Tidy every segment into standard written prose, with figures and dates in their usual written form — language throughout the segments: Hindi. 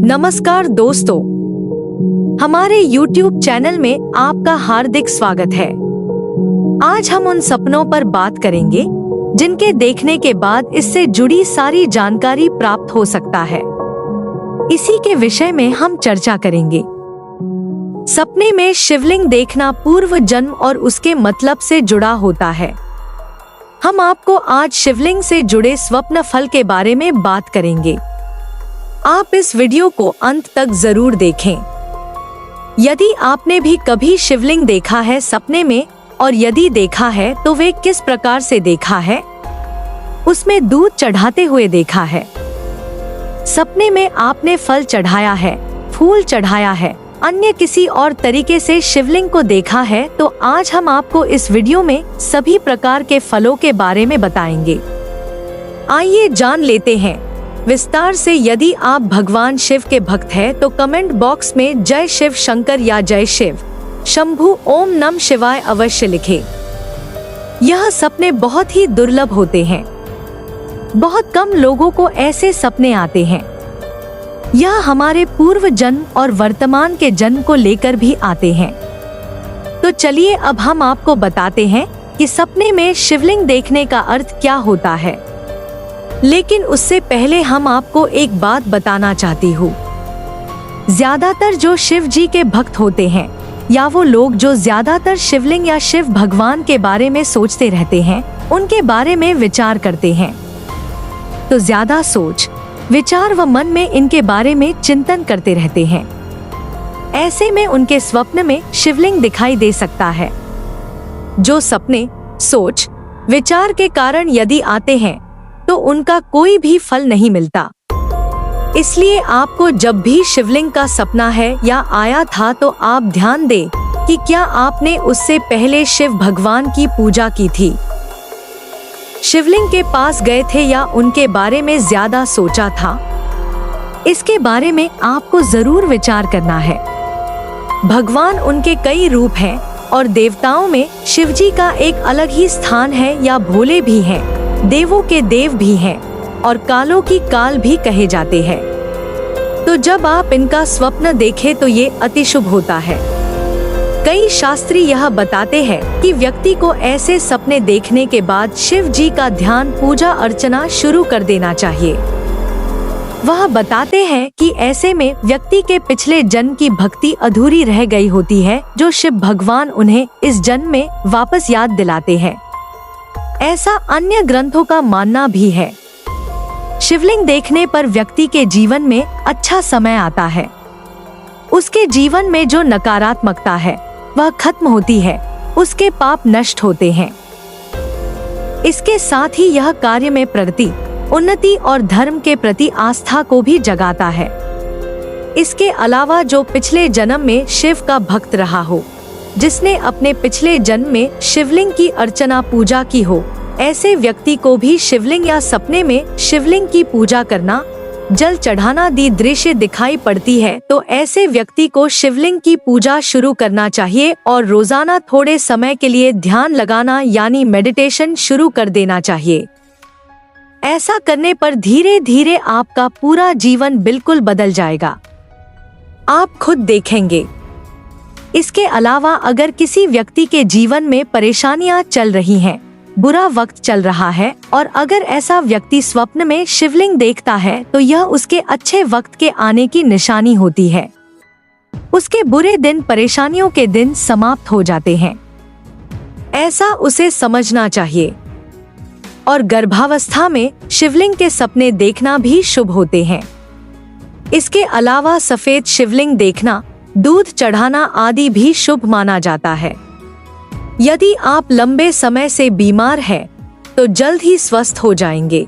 नमस्कार दोस्तों, हमारे YouTube चैनल में आपका हार्दिक स्वागत है। आज हम उन सपनों पर बात करेंगे जिनके देखने के बाद इससे जुड़ी सारी जानकारी प्राप्त हो सकता है। इसी के विषय में हम चर्चा करेंगे। सपने में शिवलिंग देखना पूर्व जन्म और उसके मतलब से जुड़ा होता है। हम आपको आज शिवलिंग से जुड़े स्वप्न फल के बारे में बात करेंगे। आप इस वीडियो को अंत तक जरूर देखें। यदि आपने भी कभी शिवलिंग देखा है सपने में, और यदि देखा है तो वे किस प्रकार से देखा है, उसमें दूध चढ़ाते हुए देखा है, सपने में आपने फल चढ़ाया है, फूल चढ़ाया है, अन्य किसी और तरीके से शिवलिंग को देखा है, तो आज हम आपको इस वीडियो में सभी प्रकार के फलों के बारे में बताएंगे। आइए जान लेते हैं विस्तार से। यदि आप भगवान शिव के भक्त हैं तो कमेंट बॉक्स में जय शिव शंकर या जय शिव शंभु ओम नमः शिवाय अवश्य लिखें। यह सपने बहुत ही दुर्लभ होते हैं। बहुत कम लोगों को ऐसे सपने आते हैं। यह हमारे पूर्व जन्म और वर्तमान के जन्म को लेकर भी आते हैं। तो चलिए अब हम आपको बताते हैं कि सपने में शिवलिंग देखने का अर्थ क्या होता है। लेकिन उससे पहले हम आपको एक बात बताना चाहती हूँ। ज्यादातर जो शिव जी के भक्त होते हैं या वो लोग जो ज्यादातर शिवलिंग या शिव भगवान के बारे में सोचते रहते हैं, उनके बारे में विचार करते हैं, तो ज्यादा सोच विचार व मन में इनके बारे में चिंतन करते रहते हैं। ऐसे में उनके स्वप्न में शिवलिंग दिखाई दे सकता है। जो सपने सोच विचार के कारण यदि आते हैं तो उनका कोई भी फल नहीं मिलता। इसलिए आपको जब भी शिवलिंग का सपना है या आया था तो आप ध्यान दें कि क्या आपने उससे पहले शिव भगवान की पूजा की थी, शिवलिंग के पास गए थे या उनके बारे में ज्यादा सोचा था। इसके बारे में आपको जरूर विचार करना है। भगवान उनके कई रूप हैं और देवताओं में शिव जी का एक अलग ही स्थान है, या भोले भी हैं, देवों के देव भी हैं और कालों की काल भी कहे जाते हैं। तो जब आप इनका स्वप्न देखें तो ये अति शुभ होता है। कई शास्त्री यह बताते हैं कि व्यक्ति को ऐसे सपने देखने के बाद शिव जी का ध्यान पूजा अर्चना शुरू कर देना चाहिए। वह बताते हैं कि ऐसे में व्यक्ति के पिछले जन्म की भक्ति अधूरी रह गई होती है, जो शिव भगवान उन्हें इस जन्म में वापस याद दिलाते हैं। ऐसा अन्य ग्रंथों का मानना भी है। शिवलिंग देखने पर व्यक्ति के जीवन में अच्छा समय आता है। उसके जीवन में जो नकारात्मकता है वह खत्म होती है, उसके पाप नष्ट होते हैं। इसके साथ ही यह कार्य में प्रगति, उन्नति और धर्म के प्रति आस्था को भी जगाता है। इसके अलावा जो पिछले जन्म में शिव का भक्त रहा हो, जिसने अपने पिछले जन्म में शिवलिंग की अर्चना पूजा की हो, ऐसे व्यक्ति को भी शिवलिंग या सपने में शिवलिंग की पूजा करना, जल चढ़ाना दी दृश्य दिखाई पड़ती है, तो ऐसे व्यक्ति को शिवलिंग की पूजा शुरू करना चाहिए और रोजाना थोड़े समय के लिए ध्यान लगाना यानी मेडिटेशन शुरू कर देना चाहिए। ऐसा करने पर धीरे धीरे आपका पूरा जीवन बिल्कुल बदल जाएगा, आप खुद देखेंगे। इसके अलावा अगर किसी व्यक्ति के जीवन में परेशानियां चल रही हैं, बुरा वक्त चल रहा है, और अगर ऐसा व्यक्ति स्वप्न में शिवलिंग देखता है तो यह उसके अच्छे वक्त के आने की निशानी होती है। उसके बुरे दिन, परेशानियों के दिन समाप्त हो जाते हैं, ऐसा उसे समझना चाहिए। और गर्भावस्था में शिवलिंग के सपने देखना भी शुभ होते हैं। इसके अलावा सफेद शिवलिंग देखना, दूध चढ़ाना आदि भी शुभ माना जाता है। यदि आप लंबे समय से बीमार हैं, तो जल्द ही स्वस्थ हो जाएंगे।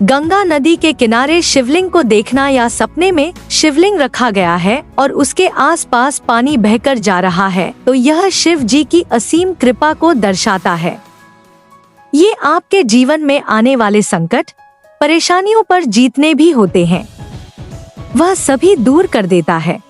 गंगा नदी के किनारे शिवलिंग को देखना या सपने में शिवलिंग रखा गया है और उसके आसपास पानी बहकर जा रहा है, तो यह शिव जी की असीम कृपा को दर्शाता है। ये आपके जीवन में आने वाले संकट, परेशानियों पर जीतने भी होते हैं, वह सभी दूर कर देता है।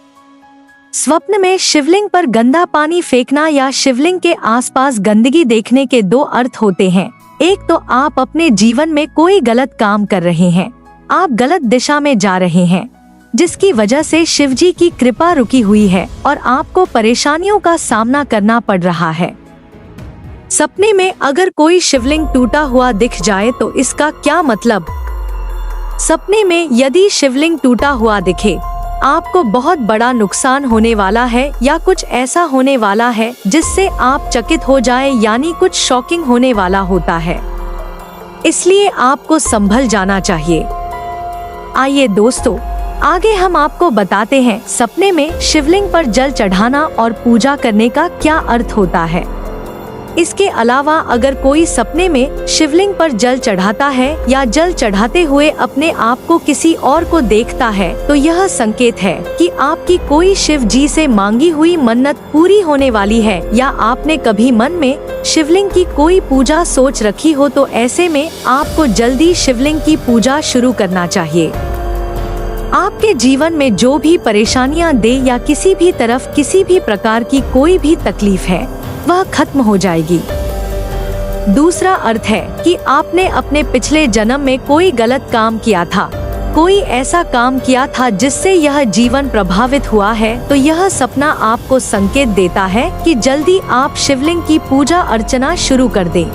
स्वप्न में शिवलिंग पर गंदा पानी फेंकना या शिवलिंग के आसपास गंदगी देखने के दो अर्थ होते हैं। एक तो आप अपने जीवन में कोई गलत काम कर रहे हैं, आप गलत दिशा में जा रहे हैं, जिसकी वजह से शिवजी की कृपा रुकी हुई है और आपको परेशानियों का सामना करना पड़ रहा है। सपने में अगर कोई शिवलिंग टूटा हुआ दिख जाए तो इसका क्या मतलब? सपने में यदि शिवलिंग टूटा हुआ दिखे, आपको बहुत बड़ा नुकसान होने वाला है या कुछ ऐसा होने वाला है जिससे आप चकित हो जाए, यानी कुछ शॉकिंग होने वाला होता है। इसलिए आपको संभल जाना चाहिए। आइए दोस्तों, आगे हम आपको बताते हैं सपने में शिवलिंग पर जल चढ़ाना और पूजा करने का क्या अर्थ होता है। इसके अलावा अगर कोई सपने में शिवलिंग पर जल चढ़ाता है या जल चढ़ाते हुए अपने आप को किसी और को देखता है तो यह संकेत है कि आपकी कोई शिव जी से मांगी हुई मन्नत पूरी होने वाली है, या आपने कभी मन में शिवलिंग की कोई पूजा सोच रखी हो तो ऐसे में आपको जल्दी शिवलिंग की पूजा शुरू करना चाहिए। आपके जीवन में जो भी परेशानियां दे या किसी भी तरफ किसी भी प्रकार की कोई भी तकलीफ है वह खत्म हो जाएगी। दूसरा अर्थ है कि आपने अपने पिछले जन्म में कोई गलत काम किया था, कोई ऐसा काम किया था जिससे यह जीवन प्रभावित हुआ है, तो यह सपना आपको संकेत देता है कि जल्दी आप शिवलिंग की पूजा अर्चना शुरू कर दें।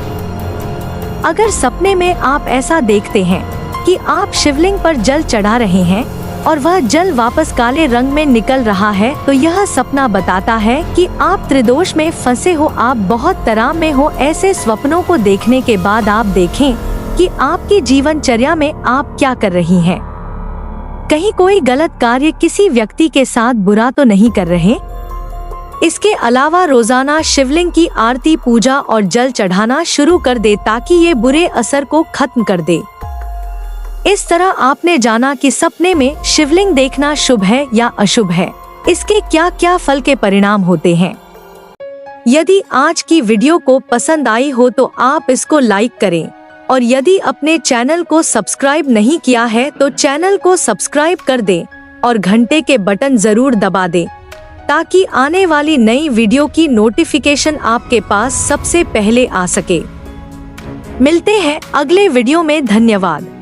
अगर सपने में आप ऐसा देखते हैं कि आप शिवलिंग पर जल चढ़ा रहे हैं और वह जल वापस काले रंग में निकल रहा है, तो यह सपना बताता है कि आप त्रिदोष में फंसे हो, आप बहुत तनाव में हो। ऐसे स्वप्नों को देखने के बाद आप देखें कि आपकी जीवनचर्या में आप क्या कर रही हैं। कहीं कोई गलत कार्य किसी व्यक्ति के साथ बुरा तो नहीं कर रहे। इसके अलावा रोजाना शिवलिंग की आरती, पूजा और जल चढ़ाना शुरू कर दे ताकि ये बुरे असर को खत्म कर दे। इस तरह आपने जाना कि सपने में शिवलिंग देखना शुभ है या अशुभ है, इसके क्या क्या फल के परिणाम होते हैं। यदि आज की वीडियो को पसंद आई हो तो आप इसको लाइक करें, और यदि अपने चैनल को सब्सक्राइब नहीं किया है तो चैनल को सब्सक्राइब कर दें और घंटे के बटन जरूर दबा दें ताकि आने वाली नई वीडियो की नोटिफिकेशन आपके पास सबसे पहले आ सके। मिलते हैं अगले वीडियो में। धन्यवाद।